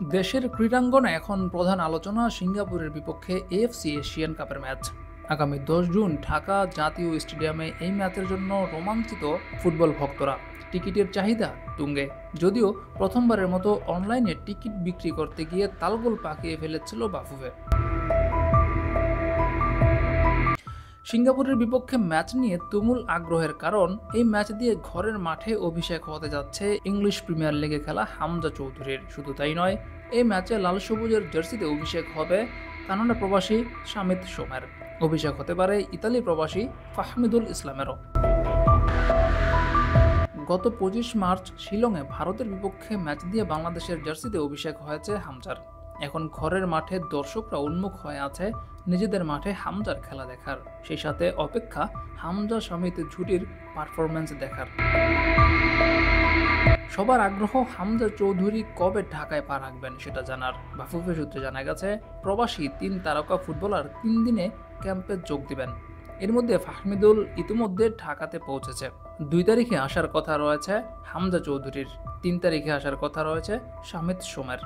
দেশের ক্রীড়াঙ্গনে এখন প্রধান আলোচনা সিঙ্গাপুরের বিপক্ষে এএফসি এশিয়ান কাপের ম্যাচ। আগামী 10 জুন ঢাকা জাতীয় স্টেডিয়ামে এই ম্যাচের জন্য রোমাঞ্চিত ফুটবল ভক্তরা। টিকিটের চাহিদা তুঙ্গে, যদিও প্রথমবারের মতো অনলাইনে টিকিট বিক্রি করতে গিয়ে তালগোল পাকিয়ে ফেলেছিল বাফুফে। সিঙ্গাপুরের বিপক্ষে ম্যাচ নিয়ে তুমুল আগ্রহের কারণ এই ম্যাচ দিয়ে ঘরের মাঠে অভিষেক হতে যাচ্ছে ইংলিশ প্রিমিয়ার লিগে খেলা হামজা চৌধুরীর। শুধু তাই নয়, এই ম্যাচে লাল সবুজের জার্সিতে অভিষেক হবে কানাডা প্রবাসী শামিত সোমের। অভিষেক হতে পারে ইতালি প্রবাসী ফাহমিদুল ইসলামেরও। গত 25 মার্চ শিলংয়ে ভারতের বিপক্ষে ম্যাচ দিয়ে বাংলাদেশের জার্সিতে অভিষেক হয়েছে হামজার। এখন ঘরের মাঠে দর্শকরা উন্মুখ হয়ে আছে নিজেদের মাঠে হামজার খেলা দেখার, সেই সাথে অপেক্ষা হামজা শামিত জুটির পারফরম্যান্স দেখার। সবার আগ্রহ হামজা চৌধুরী কবে ঢাকায় পা রাখবেন সেটা জানার। বাফুফে সূত্রে জানা গেছে প্রবাসী 3 তারকা ফুটবলার 3 দিনে ক্যাম্পে যোগ দিবেন। এর মধ্যে ফাহমিদুল ইতিমধ্যে ঢাকাতে পৌঁছেছে। 2 তারিখে আসার কথা রয়েছে হামজা চৌধুরীর, 3 তারিখে আসার কথা রয়েছে শামিত সোমের।